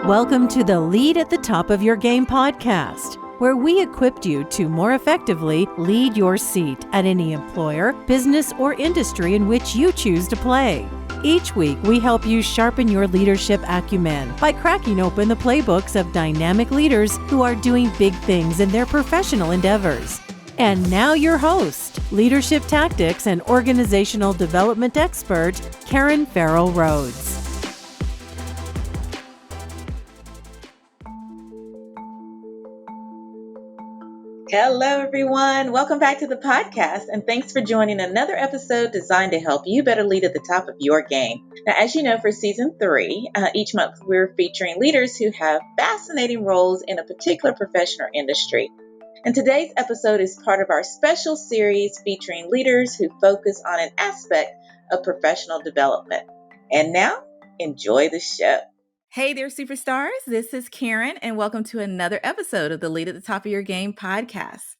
Welcome to the Lead at the Top of Your Game podcast, where we equipped you to more effectively lead your seat at any employer, business, or industry in which you choose to play. Each week, we help you sharpen your leadership acumen by cracking open the playbooks of dynamic leaders who are doing big things in their professional endeavors. And now your host, leadership tactics and organizational development expert, Karen Farrell Rhodes. Hello, everyone. Welcome back to the podcast, and thanks for joining another episode designed to help you better lead at the top of your game. Now, as you know, for season 3, each month we're featuring leaders who have fascinating roles in a particular profession or industry. And today's episode is part of our special series featuring leaders who focus on an aspect of professional development. And now, enjoy the show. Hey there, superstars. This is Karen, and welcome to another episode of the Lead at the Top of Your Game podcast.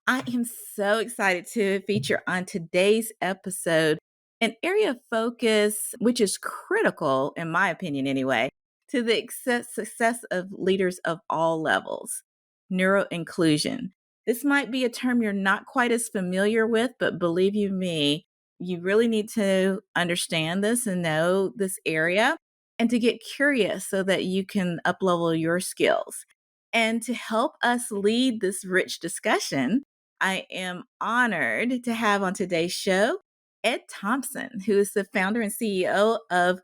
I am so excited to feature on today's episode an area of focus which is critical, in my opinion anyway, to the success of leaders of all levels: neuro-inclusion. This might be a term you're not quite as familiar with, but believe you me, you really need to understand this and know this area, and to get curious so that you can uplevel your skills. And to help us lead this rich discussion, I am honored to have on today's show Ed Thompson, who is the founder and CEO of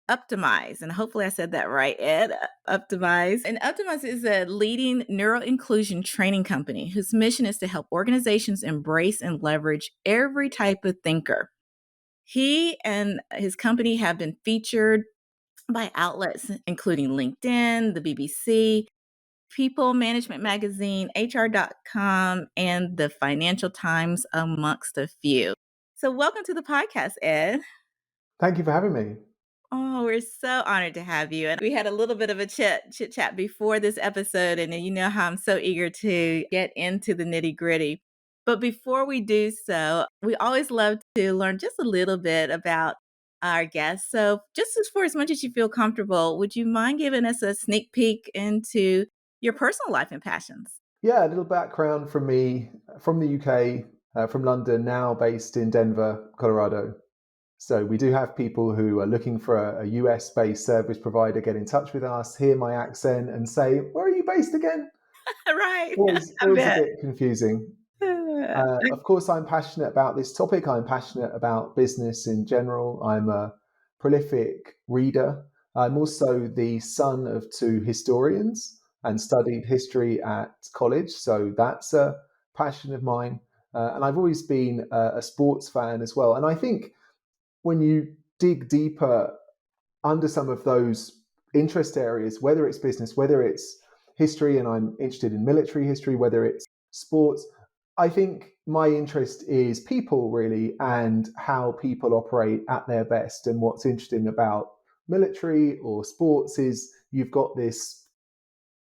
Uptimize. And hopefully I said that right, Ed. Uptimize. And Uptimize is a leading neuro-inclusion training company whose mission is to help organizations embrace and leverage every type of thinker. He and his company have been featured by outlets including LinkedIn, the BBC, People Management Magazine, HR.com, and the Financial Times, amongst a few. So welcome to the podcast, Ed. Thank you for having me. Oh, we're so honored to have you. And we had a little bit of a chit chat before this episode, and you know how I'm so eager to get into the nitty gritty. But before we do so, we always love to learn just a little bit about our guests. So just for as much as you feel comfortable, would you mind giving us a sneak peek into your personal life and passions? Yeah, a little background from me, from the UK, from London, now based in Denver, Colorado. So we do have people who are looking for a US-based service provider get in touch with us, hear my accent and say, where are you based again? Right. Always a bit confusing. Of course, I'm passionate about this topic. I'm passionate about business in general. I'm a prolific reader. I'm also the son of 2 historians and studied history at college. So that's a passion of mine. And I've always been a sports fan as well. And I think when you dig deeper under some of those interest areas, whether it's business, whether it's history, and I'm interested in military history, whether it's sports, I think my interest is people really, and how people operate at their best. And what's interesting about military or sports is you've got this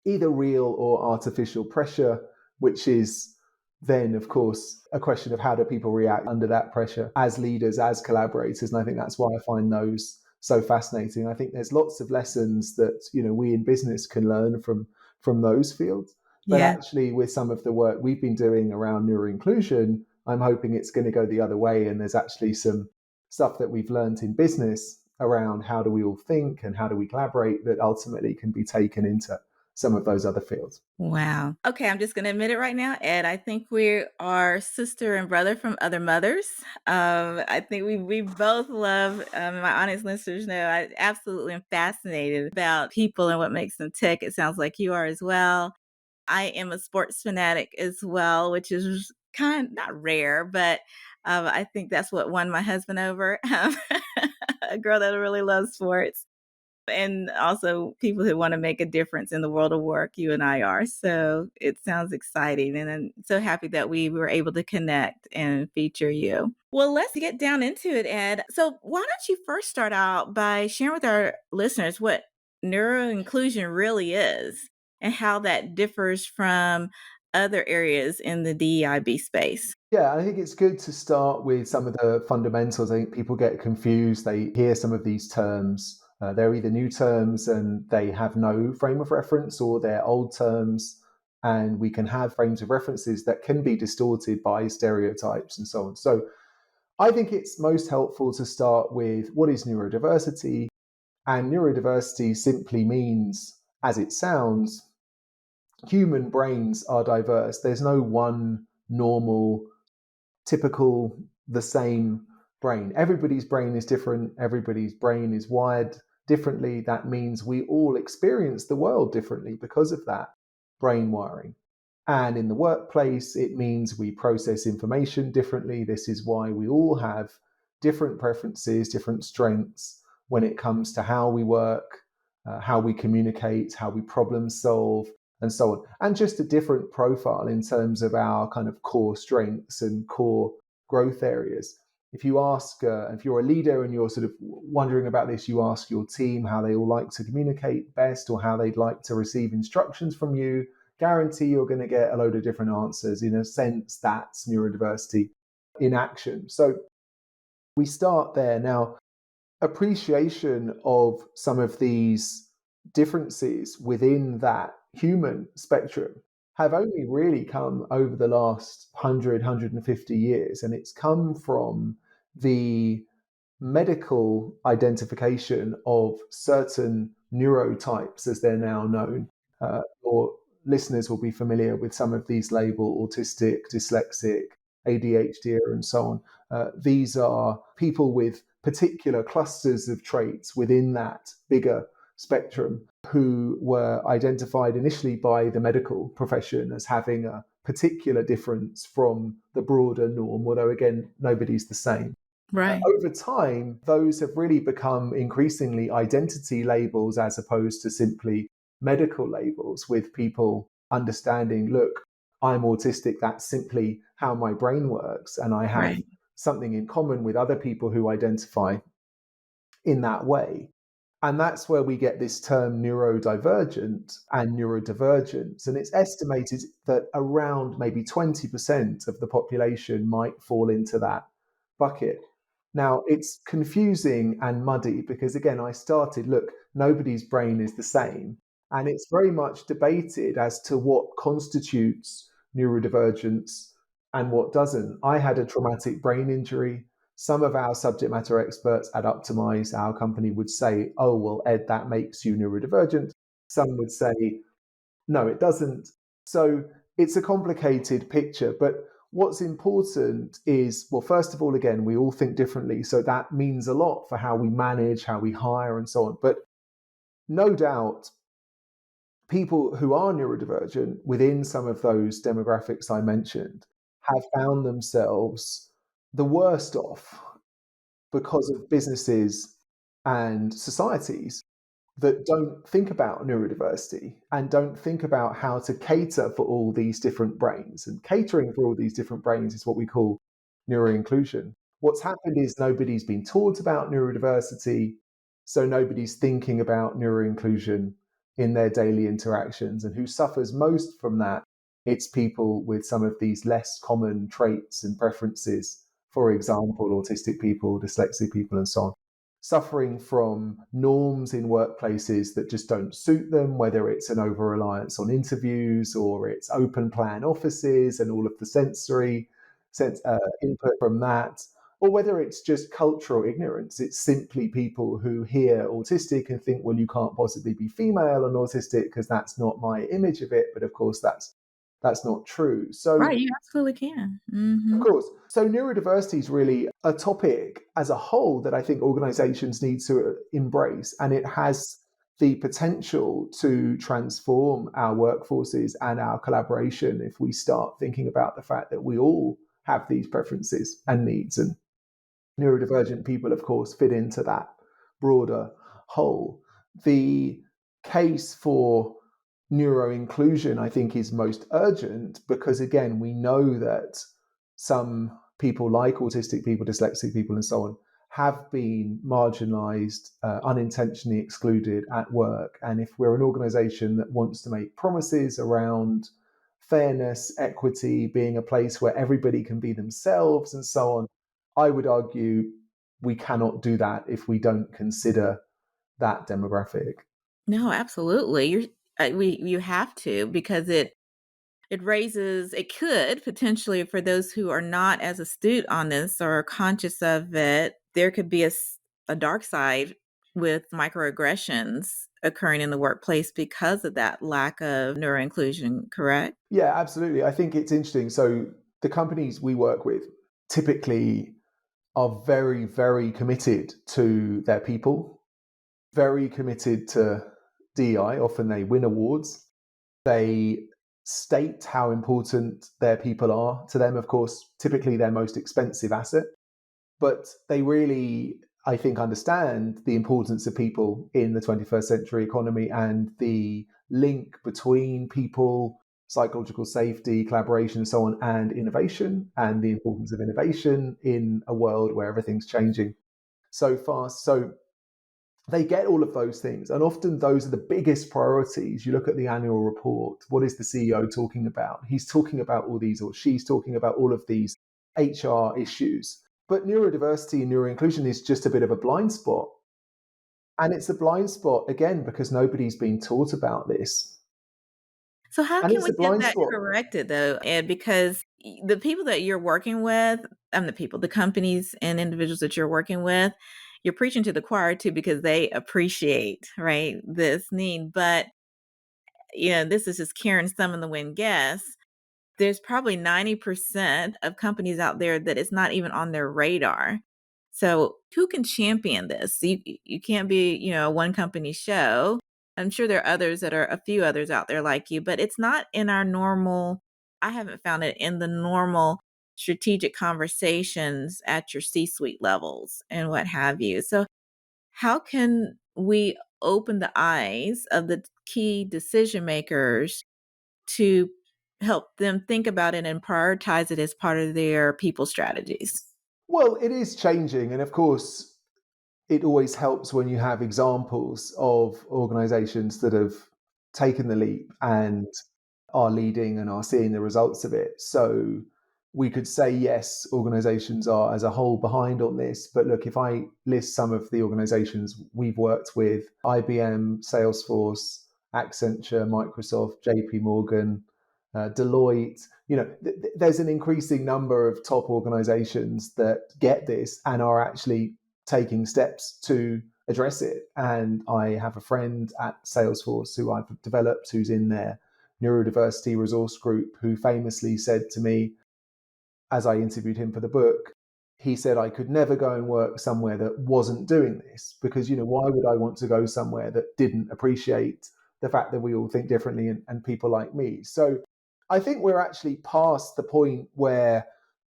either real or artificial pressure, which is then, of course, a question of how do people react under that pressure as leaders, as collaborators. And I think that's why I find those so fascinating. I think there's lots of lessons that, you know, we in business can learn from those fields. But actually, with some of the work we've been doing around neuro-inclusion, I'm hoping it's going to go the other way. And there's actually some stuff that we've learned in business around how do we all think and how do we collaborate that ultimately can be taken into some of those other fields. Wow. Okay, I'm just going to admit it right now, Ed. I think we are sister and brother from other mothers. I think we both love, my honest listeners know, I absolutely am fascinated about people and what makes them tick. It sounds like you are as well. I am a sports fanatic as well, which is kind of not rare, but I think that's what won my husband over. A girl that really loves sports. And also people who want to make a difference in the world of work, you and I are. So it sounds exciting. And I'm so happy that we were able to connect and feature you. Well, let's get down into it, Ed. So why don't you first start out by sharing with our listeners what neuro-inclusion really is and how that differs from other areas in the DEIB space? Yeah, I think it's good to start with some of the fundamentals. I think people get confused. They hear some of these terms They're either new terms and they have no frame of reference, or they're old terms and we can have frames of references that can be distorted by stereotypes and so on. So I think it's most helpful to start with what is neurodiversity. And neurodiversity simply means, as it sounds, human brains are diverse. There's no one normal, typical, the same brain. Everybody's brain is different. Everybody's brain is wired differently. That means we all experience the world differently because of that brain wiring. And in the workplace, it means we process information differently. This is why we all have different preferences, different strengths when it comes to how we work, how we communicate, how we problem solve, and so on. And just a different profile in terms of our kind of core strengths and core growth areas. If you ask, if you're a leader and you're sort of wondering about this, you ask your team how they all like to communicate best or how they'd like to receive instructions from you, guarantee you're going to get a load of different answers. In a sense, that's neurodiversity in action. So we start there. Now, appreciation of some of these differences within that human spectrum have only really come over the last 150 years. And it's come from the medical identification of certain neurotypes, as they're now known. Or listeners will be familiar with some of these labels: autistic, dyslexic, ADHD, and so on. These are people with particular clusters of traits within that bigger spectrum who were identified initially by the medical profession as having a particular difference from the broader norm, although again, nobody's the same. Right. Over time, those have really become increasingly identity labels as opposed to simply medical labels, with people understanding, look, I'm autistic, that's simply how my brain works, and I have something in common with other people who identify in that way. And that's where we get this term neurodivergent and neurodivergence. And it's estimated that around maybe 20% of the population might fall into that bucket. Now, it's confusing and muddy because, again, I started, look, nobody's brain is the same. And it's very much debated as to what constitutes neurodivergence and what doesn't. I had a traumatic brain injury. Some of our subject matter experts at Uptimize, our company, would say, oh, well, Ed, that makes you neurodivergent. Some would say, no, it doesn't. So it's a complicated picture. But what's important is, well, first of all, again, we all think differently. So that means a lot for how we manage, how we hire, and so on. But no doubt, people who are neurodivergent within some of those demographics I mentioned have found themselves the worst off because of businesses and societies that don't think about neurodiversity and don't think about how to cater for all these different brains. And catering for all these different brains is what we call neuro-inclusion. What's happened is nobody's been taught about neurodiversity, so nobody's thinking about neuro-inclusion in their daily interactions. And who suffers most from that? It's people with some of these less common traits and preferences. For example, autistic people, dyslexic people, and so on, suffering from norms in workplaces that just don't suit them, whether it's an over-reliance on interviews or it's open plan offices and all of the sensory input from that, or whether it's just cultural ignorance. It's simply people who hear autistic and think, well, you can't possibly be female and autistic because that's not my image of it. But of course, that's not true. So Right, you absolutely can. of course. So neurodiversity is really a topic as a whole that I think organizations need to embrace. And it has the potential to transform our workforces and our collaboration if we start thinking about the fact that we all have these preferences and needs. And neurodivergent people, of course, fit into that broader whole. The case for neuro-inclusion, I think, is most urgent because, again, we know that some people like autistic people, dyslexic people, and so on, have been marginalized, unintentionally excluded at work. And if we're an organization that wants to make promises around fairness, equity, being a place where everybody can be themselves and so on, I would argue we cannot do that if we don't consider that demographic. No, absolutely. You have to, because it could potentially, for those who are not as astute on this or conscious of it, there could be a dark side with microaggressions occurring in the workplace because of that lack of neuro-inclusion, correct? Yeah, absolutely. I think it's interesting. So the companies we work with typically are very, very committed to their people, very committed to DEI. Often they win awards. They state how important their people are to them, of course, typically their most expensive asset. But they really, I think, understand the importance of people in the 21st century economy and the link between people, psychological safety, collaboration, and so on, and innovation, and the importance of innovation in a world where everything's changing so fast. So they get all of those things. And often those are the biggest priorities. You look at the annual report. What is the CEO talking about? He's talking about all these, or she's talking about all of these HR issues. But neurodiversity and neuro-inclusion is just a bit of a blind spot. And it's a blind spot, again, because nobody's been taught about this. So how And can it's we a get blind that spot. corrected though? And because the people that you're working with, the companies and individuals that you're working with, you're preaching to the choir too, because they appreciate, right, this need. But this is just Karen Summon the Wind guess. There's probably 90% of companies out there that it's not even on their radar. So who can champion this? You can't be, a one company show. I'm sure there are a few others out there like you, but it's not in our normal, I haven't found it in the normal strategic conversations at your C-suite levels and what have you. So how can we open the eyes of the key decision makers to help them think about it and prioritize it as part of their people strategies? Well, it is changing. And of course, it always helps when you have examples of organizations that have taken the leap and are leading and are seeing the results of it. So we could say, yes, organizations are as a whole behind on this. But look, if I list some of the organizations we've worked with: IBM, Salesforce, Accenture, Microsoft, JP Morgan, Deloitte, there's an increasing number of top organizations that get this and are actually taking steps to address it. And I have a friend at Salesforce who I've developed, who's in their neurodiversity resource group, who famously said to me, as I interviewed him for the book, he said, I could never go and work somewhere that wasn't doing this, because, why would I want to go somewhere that didn't appreciate the fact that we all think differently, and people like me? So I think we're actually past the point where,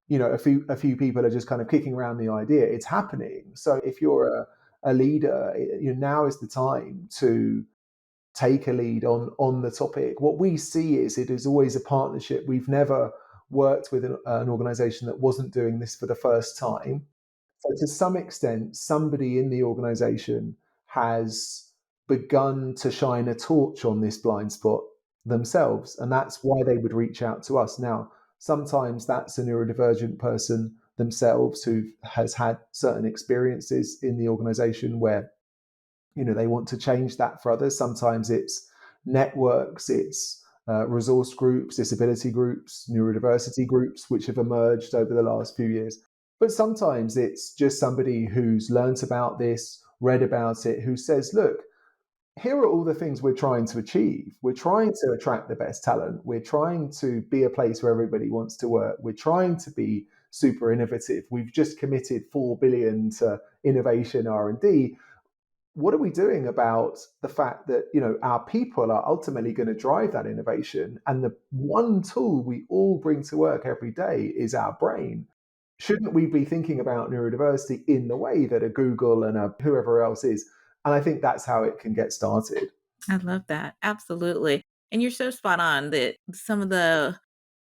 a few people are just kind of kicking around the idea. It's happening. So if you're a leader, now is the time to take a lead on the topic. What we see is it is always a partnership. We've never worked with an organization that wasn't doing this for the first time. So to some extent, somebody in the organization has begun to shine a torch on this blind spot themselves. And that's why they would reach out to us. Now, sometimes that's a neurodivergent person themselves who has had certain experiences in the organization where they want to change that for others. Sometimes it's networks, it's resource groups, disability groups, neurodiversity groups, which have emerged over the last few years. But sometimes it's just somebody who's learnt about this, read about it, who says, look, here are all the things we're trying to achieve. We're trying to attract the best talent. We're trying to be a place where everybody wants to work. We're trying to be super innovative. We've just committed 4 billion to innovation R&D. What are we doing about the fact that our people are ultimately going to drive that innovation, and the one tool we all bring to work every day is our brain? Shouldn't we be thinking about neurodiversity in the way that a Google and a whoever else is? And I think that's how it can get started. I love that. Absolutely. And you're so spot on that some of the,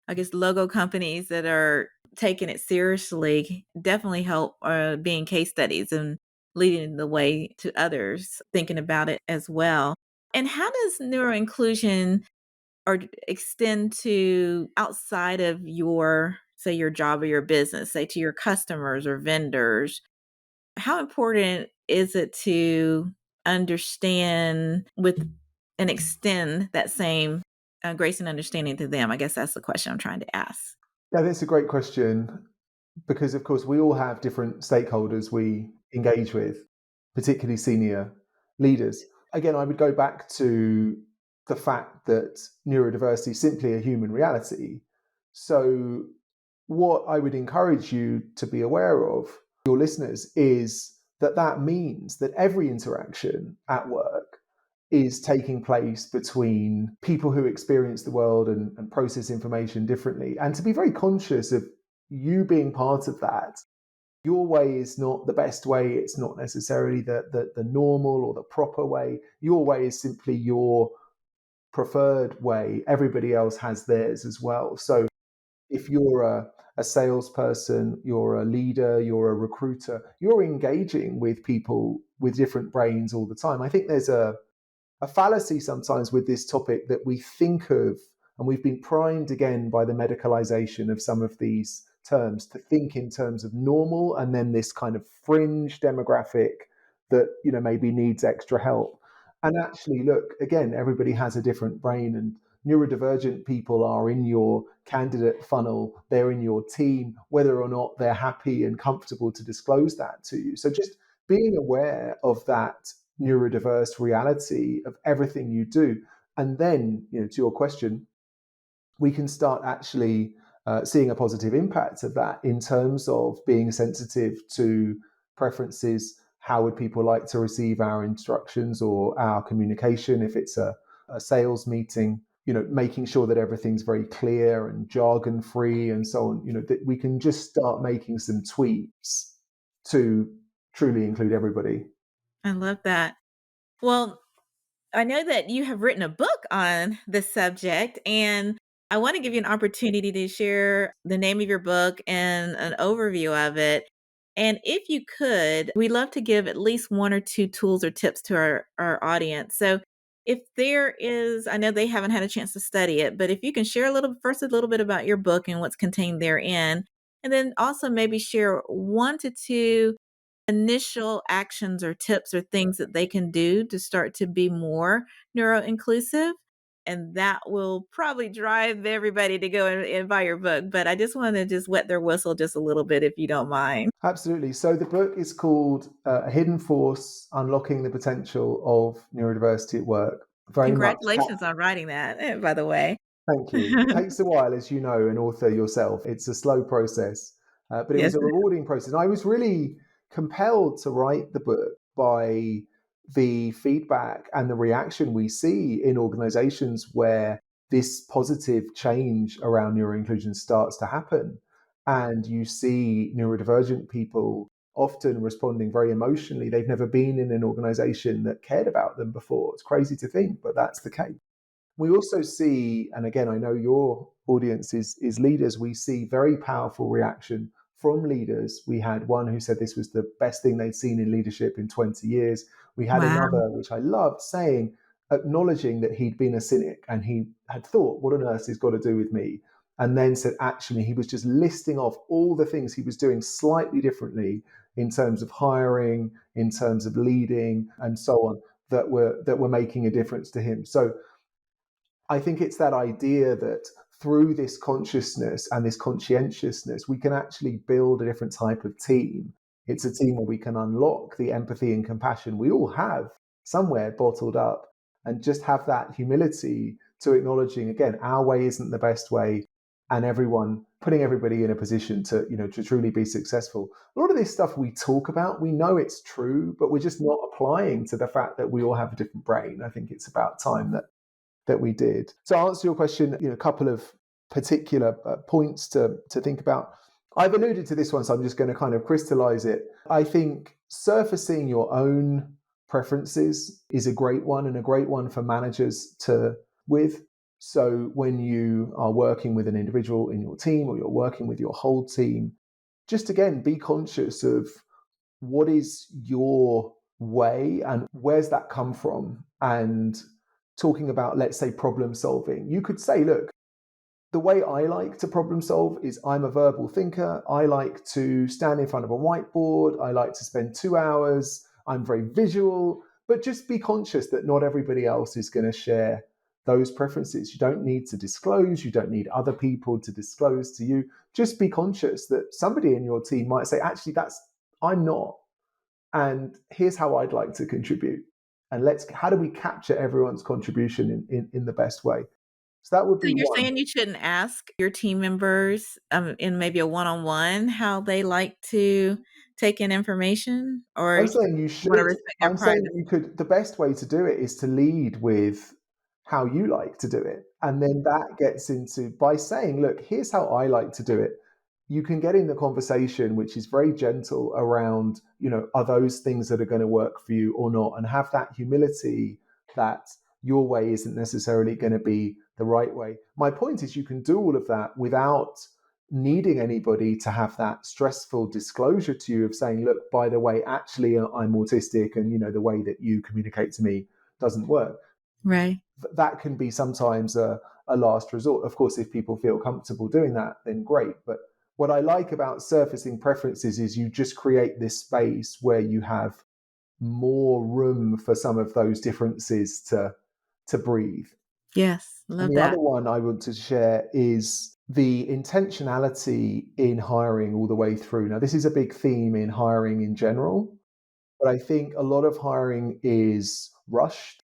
I guess, logo companies that are taking it seriously definitely help being case studies and leading the way to others thinking about it as well. And how does neuro-inclusion or extend to outside of your, say, your job or your business, say to your customers or vendors? How important is it to understand with and extend that same grace and understanding to them? I guess that's the question I'm trying to ask. Yeah, that's a great question, because of course we all have different stakeholders we engage with, particularly senior leaders. Again, I would go back to the fact that neurodiversity is simply a human reality. So what I would encourage you to be aware of, your listeners, is that that means that every interaction at work is taking place between people who experience the world and process information differently, and to be very conscious of you being part of that. Your way is not the best way. It's not necessarily the normal or the proper way. Your way is simply your preferred way. Everybody else has theirs as well. So if you're a salesperson, you're a leader, you're a recruiter, you're engaging with people with different brains all the time. I think there's a fallacy sometimes with this topic that we think of, and we've been primed again by the medicalization of some of these terms to think in terms of normal and then this kind of fringe demographic that, you know, maybe needs extra help. And actually, look, again, everybody has a different brain, and neurodivergent people are in your candidate funnel, they're in your team, whether or not they're happy and comfortable to disclose that to you. So just being aware of that neurodiverse reality of everything you do. And then, you know, to your question, we can start actually seeing a positive impact of that in terms of being sensitive to preferences. How would people like to receive our instructions or our communication if it's a sales meeting? You know, making sure that everything's very clear and jargon free and so on. You know, that we can just start making some tweaks to truly include everybody. I love that. Well, I know that you have written a book on this subject, and I want to give you an opportunity to share the name of your book and an overview of it. And if you could, we'd love to give at least one or two tools or tips to our audience. So if there is, I know they haven't had a chance to study it, but if you can share a little bit about your book and what's contained therein, and then also maybe share 1 to 2 initial actions or tips or things that they can do to start to be more neuro-inclusive. And that will probably drive everybody to go and buy your book. But I just want to just wet their whistle just a little bit, if you don't mind. Absolutely. So the book is called A Hidden Force, Unlocking the Potential of Neurodiversity at Work. Very Congratulations on writing that, by the way. Thank you. It takes a while, as you know, an author yourself. It's a slow process, but it Yes. was a rewarding process. I was really compelled to write the book by the feedback and the reaction we see in organizations where this positive change around neuro-inclusion starts to happen. And you see neurodivergent people often responding very emotionally. They've never been in an organization that cared about them before. It's crazy to think, but that's the case. We also see, and again, I know your audience is leaders, we see very powerful reaction from leaders. We had one who said this was the best thing they'd seen in leadership in 20 years. We had Wow. another, which I loved, saying, acknowledging that he'd been a cynic and he had thought, what on earth has this got to do with me? And then said, actually, he was just listing off all the things he was doing slightly differently in terms of hiring, in terms of leading, and so on, that were making a difference to him. So I think it's that idea that through this consciousness and this conscientiousness, we can actually build a different type of team. It's a team where we can unlock the empathy and compassion we all have somewhere bottled up, and just have that humility to acknowledging, again, our way isn't the best way, and putting everybody in a position to, to truly be successful. A lot of this stuff we talk about, we know it's true, but we're just not applying to the fact that we all have a different brain. I think it's about time that we did. So I'll answer your question, a couple of particular points to think about. I've alluded to this one, so I'm just going to kind of crystallize it. I think surfacing your own preferences is a great one, and a great one for managers with. So when you are working with an individual in your team, or you're working with your whole team, just again, be conscious of what is your way and where's that come from. And talking about, let's say, problem solving, you could say, look, the way I like to problem solve is I'm a verbal thinker. I like to stand in front of a whiteboard. I like to spend 2 hours. I'm very visual. But just be conscious that not everybody else is going to share those preferences. You don't need to disclose. You don't need other people to disclose to you. Just be conscious that somebody in your team might say, actually, I'm not. And here's how I'd like to contribute. And how do we capture everyone's contribution in the best way? So that would So be you're one. saying you shouldn't ask your team members in maybe a one-on-one how they like to take in information, or I'm saying you you should. want to respect their I'm saying privacy? you could. The best way to do it is to lead with how you like to do it. And then that gets into, by saying, look, here's how I like to do it. You can get in the conversation, which is very gentle around, are those things that are going to work for you or not? And have that humility that your way isn't necessarily going to be the right way. My point is you can do all of that without needing anybody to have that stressful disclosure to you of saying, look, by the way, actually I'm autistic and the way that you communicate to me doesn't work. Right. That can be sometimes a last resort. Of course, if people feel comfortable doing that, then great. But what I like about surfacing preferences is you just create this space where you have more room for some of those differences to breathe. Yes, And love the that. other one I want to share is the intentionality in hiring all the way through. Now, this is a big theme in hiring in general, but I think a lot of hiring is rushed,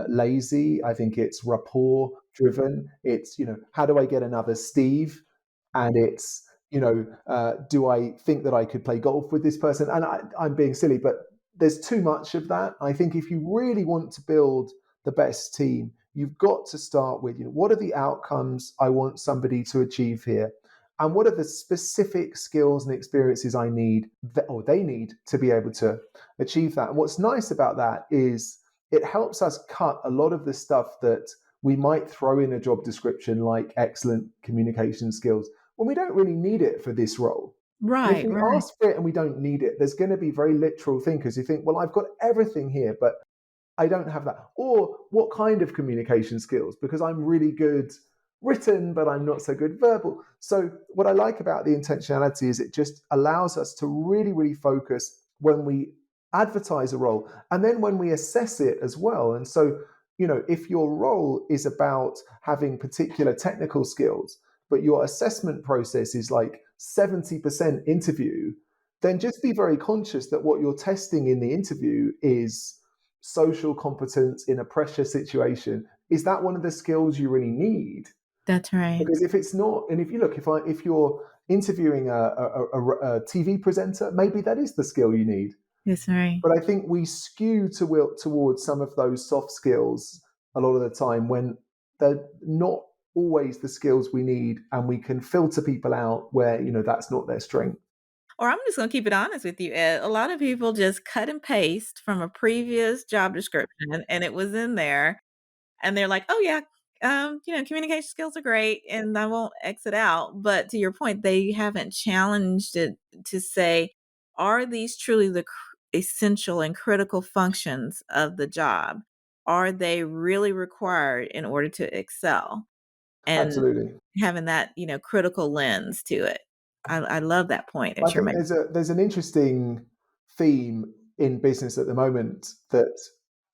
lazy. I think it's rapport driven. It's, how do I get another Steve? And it's, do I think that I could play golf with this person? And I'm being silly, but there's too much of that. I think if you really want to build the best team, you've got to start with, what are the outcomes I want somebody to achieve here? And what are the specific skills and experiences I need or they need to be able to achieve that? And what's nice about that is it helps us cut a lot of the stuff that we might throw in a job description, like excellent communication skills, when we don't really need it for this role. And if Right, we right. ask for it and we don't need it, there's going to be very literal thinkers who think, well, I've got everything here, but I don't have that. Or what kind of communication skills? Because I'm really good written, but I'm not so good verbal. So what I like about the intentionality is it just allows us to really, really focus when we advertise a role and then when we assess it as well. And so, if your role is about having particular technical skills, but your assessment process is like 70% interview, then just be very conscious that what you're testing in the interview is social competence in a pressure situation. Is that one of the skills you really need? That's right. Because if it's not, and if you look, if you're interviewing a TV presenter, maybe that is the skill you need. That's right. But I think we skew towards some of those soft skills a lot of the time when they're not always the skills we need, and we can filter people out where that's not their strength. Or I'm just going to keep it honest with you, Ed. A lot of people just cut and paste from a previous job description and it was in there. And they're like, oh, yeah, communication skills are great and I won't exit out. But to your point, they haven't challenged it to say, are these truly the essential and critical functions of the job? Are they really required in order to excel? And Absolutely. having that, critical lens to it. I love that point I that you're think making. there's an interesting theme in business at the moment that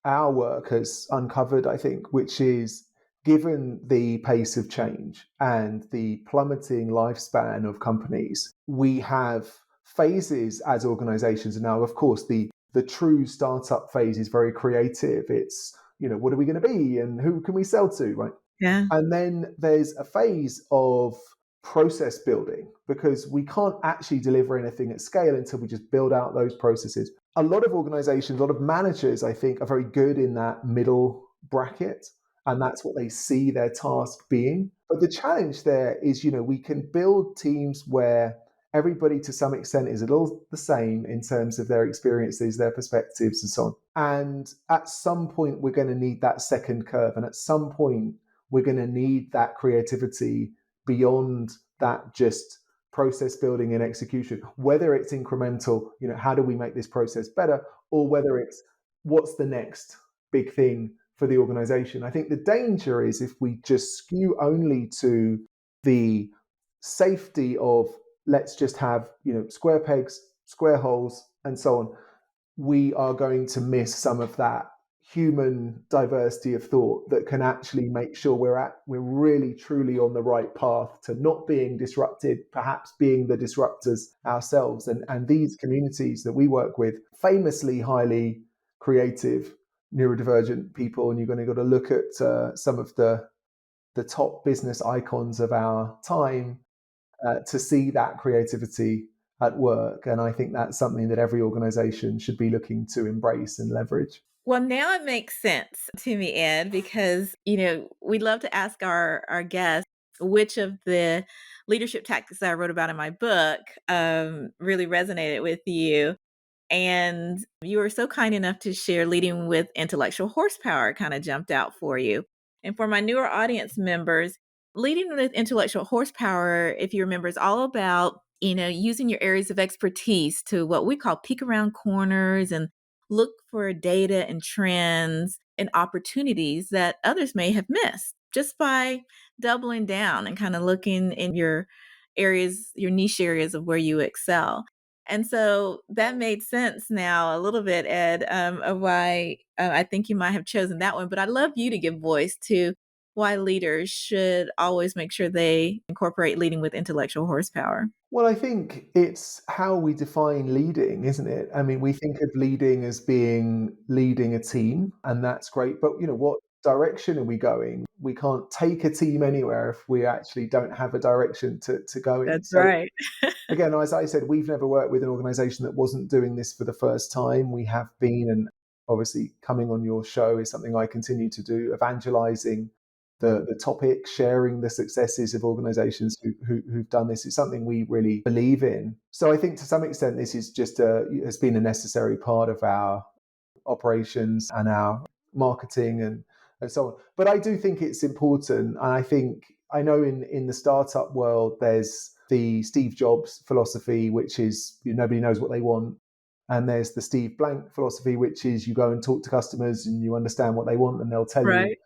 our work has uncovered, I think, which is, given the pace of change and the plummeting lifespan of companies, we have phases as organizations. And now, of course, the true startup phase is very creative. It's, what are we going to be and who can we sell to, right? Yeah. And then there's a phase of process building, because we can't actually deliver anything at scale until we just build out those processes. A lot of organizations, a lot of managers, I think, are very good in that middle bracket, and that's what they see their task being. But the challenge there is, we can build teams where everybody to some extent is a little the same in terms of their experiences, their perspectives, and so on. And at some point, we're going to need that second curve. And at some point, we're going to need that creativity beyond that just process building and execution, whether it's incremental, how do we make this process better, or whether it's what's the next big thing for the organization. I think the danger is if we just skew only to the safety of let's just have, square pegs, square holes, and so on, we are going to miss some of that human diversity of thought that can actually make sure we're really truly on the right path to not being disrupted, perhaps being the disruptors ourselves. And these communities that we work with, famously highly creative, neurodivergent people, and you're going to got to look at some of the top business icons of our time to see that creativity at work. And I think that's something that every organization should be looking to embrace and leverage. Well, now it makes sense to me, Ed, because, we love to ask our guests which of the leadership tactics that I wrote about in my book really resonated with you. And you were so kind enough to share leading with intellectual horsepower kind of jumped out for you. And for my newer audience members, leading with intellectual horsepower, if you remember, is all about, using your areas of expertise to what we call peek around corners and look for data and trends and opportunities that others may have missed just by doubling down and kind of looking in your areas, your niche areas of where you excel. And so that made sense now a little bit, Ed, of why I think you might have chosen that one. But I'd love you to give voice to why leaders should always make sure they incorporate leading with intellectual horsepower. Well, I think it's how we define leading, isn't it? I mean, we think of leading as being leading a team, and that's great. But, what direction are we going? We can't take a team anywhere if we actually don't have a direction to go in. That's So, right. again, as I said, we've never worked with an organization that wasn't doing this for the first time. We have been, and obviously coming on your show is something I continue to do, evangelizing the topic, sharing the successes of organizations who've done this. Is something we really believe in. So I think to some extent, this is just has been a necessary part of our operations and our marketing and so on. But I do think it's important. And I know in the startup world, there's the Steve Jobs philosophy, which is nobody knows what they want. And there's the Steve Blank philosophy, which is you go and talk to customers and you understand what they want and they'll tell you. Right.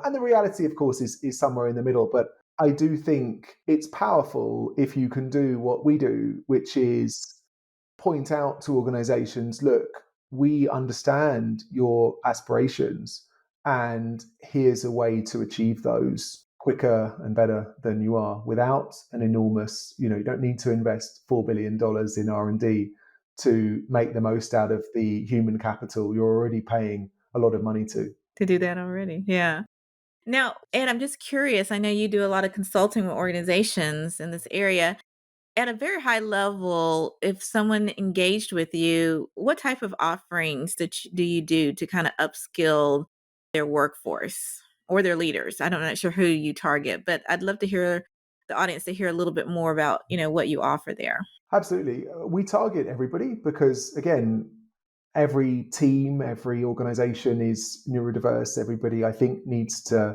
And the reality, of course, is somewhere in the middle. But I do think it's powerful if you can do what we do, which is point out to organizations, look, we understand your aspirations, and here's a way to achieve those quicker and better than you are without an enormous, you don't need to invest $4 billion in R&D to make the most out of the human capital you're already paying a lot of money to do that already. Yeah. Now, Ed, I'm just curious. I know you do a lot of consulting with organizations in this area. At a very high level, if someone engaged with you, what type of offerings do you do to kind of upskill their workforce or their leaders? I'm not sure who you target, but I'd love to hear the audience to hear a little bit more about, what you offer there. Absolutely. We target everybody because, again, every team, every organization is neurodiverse. Everybody, I think, needs to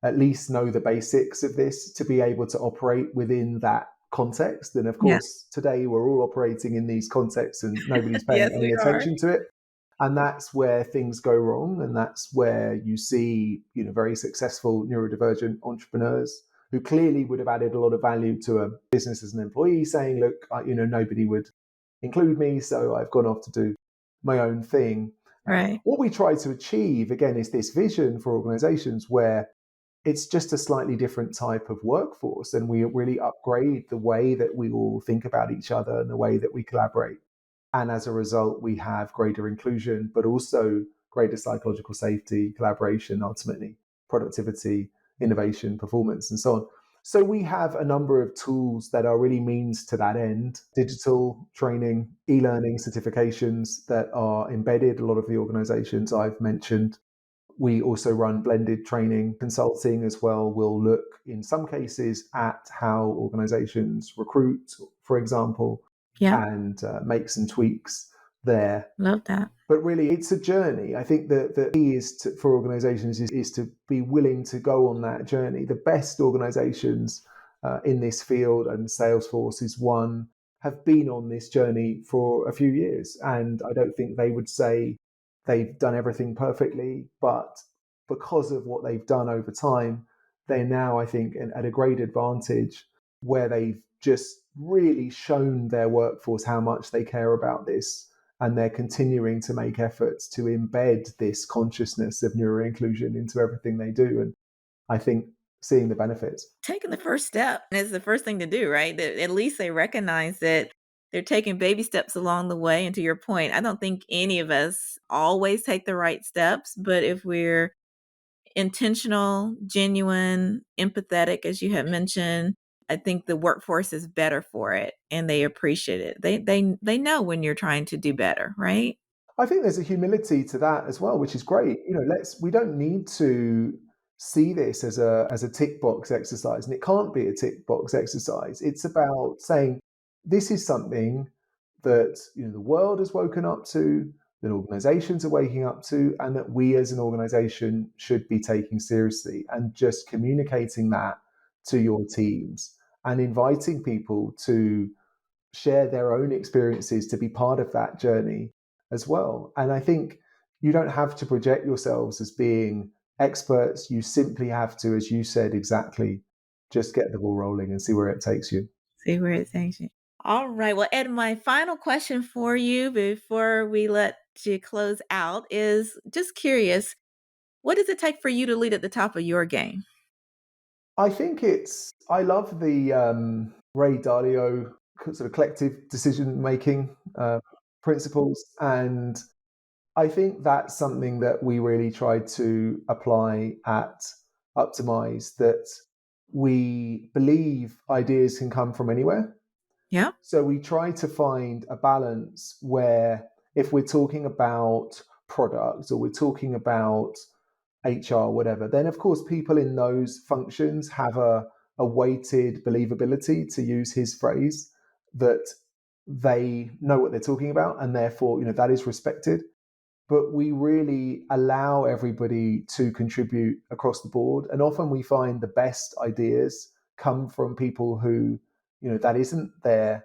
at least know the basics of this to be able to operate within that context. And of course, today we're all operating in these contexts and nobody's paying Yes, any we attention to it. And that's where things go wrong. And that's where you see, very successful neurodivergent entrepreneurs who clearly would have added a lot of value to a business as an employee saying, look, nobody would include me, so I've gone off to do my own thing. Right. What we try to achieve, again, is this vision for organizations where it's just a slightly different type of workforce, and we really upgrade the way that we all think about each other and the way that we collaborate. And as a result, we have greater inclusion, but also greater psychological safety, collaboration, ultimately productivity, innovation, performance, and so on. So we have a number of tools that are really means to that end: digital training, e-learning certifications that are embedded a lot of the organizations I've mentioned. We also run blended training consulting as well. We'll look in some cases at how organizations recruit, for example, and make some tweaks there. Love that. But really, it's a journey. I think that the key is for organizations is to be willing to go on that journey. The best organizations in this field, and Salesforce is one, have been on this journey for a few years. And I don't think they would say they've done everything perfectly, but because of what they've done over time, they're now, I think, at a great advantage where they've just really shown their workforce how much they care about this. and they're continuing to make efforts to embed this consciousness of neuro-inclusion into everything they do. And I think seeing the benefits. Taking the first step is the first thing to do, right? That at least they recognize that they're taking baby steps along the way. And to your point, I don't think any of us always take the right steps, but if we're intentional, genuine, empathetic, as you have mentioned, I think the workforce is better for it and they appreciate it. They know when you're trying to do better, right? I think there's a humility to that as well, which is great. We don't need to see this as a tick box exercise, and it can't be a tick box exercise. It's about saying this is something that the world has woken up to, that organizations are waking up to, and that we as an organization should be taking seriously, and just communicating that to your teams and inviting people to share their own experiences, to be part of that journey as well. And I think you don't have to project yourselves as being experts. You simply have to, as you said exactly, just get the ball rolling and see where it takes you. See where it takes you. All right. Well, Ed, my final question for you before we let you close out is just curious, what does it take for you to lead at the top of your game? I think I love the Ray Dalio sort of collective decision-making principles. And I think that's something that we really try to apply at Uptimize, that we believe ideas can come from anywhere. Yeah. So we try to find a balance where if we're talking about products or we're talking about HR, whatever, then of course people in those functions have a weighted believability, to use his phrase, that they know what they're talking about, and therefore, that is respected. But we really allow everybody to contribute across the board. And often we find the best ideas come from people who, that isn't their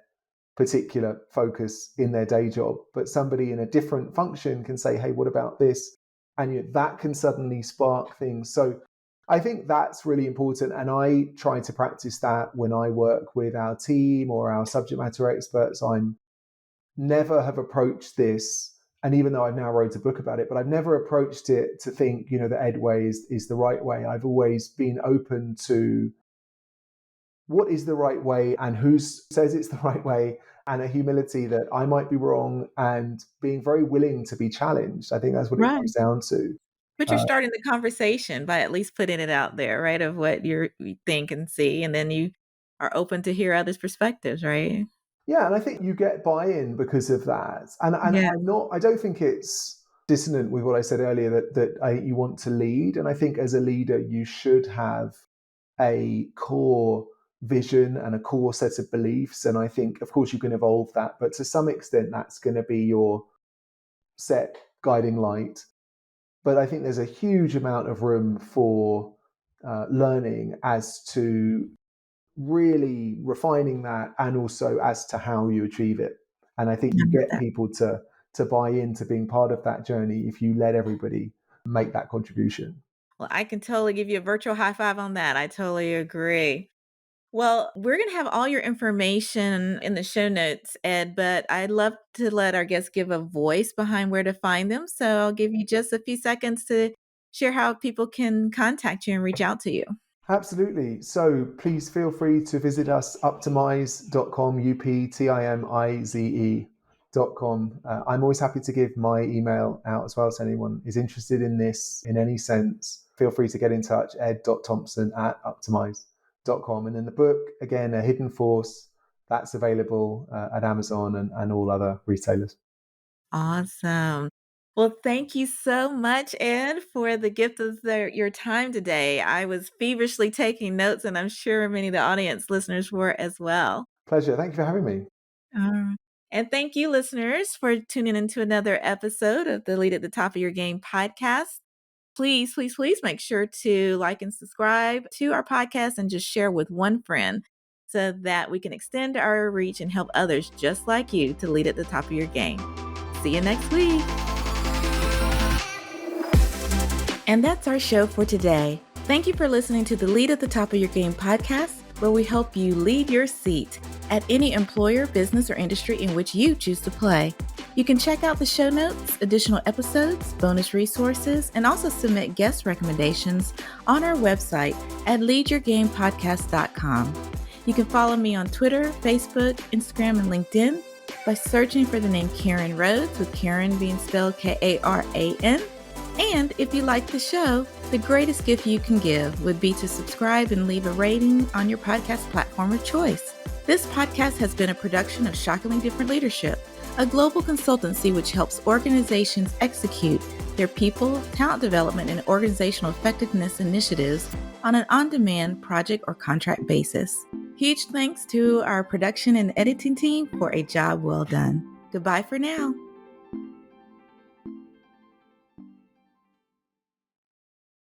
particular focus in their day job, but somebody in a different function can say, hey, what about this? And that can suddenly spark things. So I think that's really important. And I try to practice that when I work with our team or our subject matter experts. I'm never have approached this, and even though I've now wrote a book about it, but I've never approached it to think, the Ed way is the right way. I've always been open to what is the right way and who says it's the right way, and a humility that I might be wrong, and being very willing to be challenged. I think that's what it comes down to. But you're starting the conversation by at least putting it out there, right, of what you think and see, and then you are open to hear others' perspectives, right? Yeah, and I think you get buy-in because of that. And Yeah. I don't think it's dissonant with what I said earlier, that you want to lead. And I think as a leader, you should have a core vision and a core set of beliefs. And I think, of course, you can evolve that, but to some extent, that's going to be your set guiding light. But I think there's a huge amount of room for learning as to really refining that, and also as to how you achieve it. And I think you get people to buy into being part of that journey if you let everybody make that contribution. Well, I can totally give you a virtual high five on that. I totally agree. Well, we're going to have all your information in the show notes, Ed, but I'd love to let our guests give a voice behind where to find them. So I'll give you just a few seconds to share how people can contact you and reach out to you. Absolutely. So please feel free to visit us, uptimize.com, uptimize.com. I'm always happy to give my email out as well. So anyone is interested in this in any sense, feel free to get in touch, ed.thompson@uptimize.com. And then the book, again, A Hidden Force, that's available at Amazon and all other retailers. Awesome. Well, thank you so much, Ed, for the gift of your time today. I was feverishly taking notes, and I'm sure many of the audience listeners were as well. Pleasure. Thank you for having me. And thank you, listeners, for tuning into another episode of the Lead at the Top of Your Game podcast. Please, please, please make sure to like and subscribe to our podcast and just share with one friend so that we can extend our reach and help others just like you to lead at the top of your game. See you next week. And that's our show for today. Thank you for listening to the Lead at the Top of Your Game podcast, where we help you lead your seat at any employer, business, or industry in which you choose to play. You can check out the show notes, additional episodes, bonus resources, and also submit guest recommendations on our website at leadyourgamepodcast.com. You can follow me on Twitter, Facebook, Instagram, and LinkedIn by searching for the name Karen Rhodes, with Karen being spelled Karan. And if you like the show, the greatest gift you can give would be to subscribe and leave a rating on your podcast platform of choice. This podcast has been a production of Shockingly Different Leadership, a global consultancy which helps organizations execute their people, talent development, and organizational effectiveness initiatives on an on-demand project or contract basis. Huge thanks to our production and editing team for a job well done. Goodbye for now.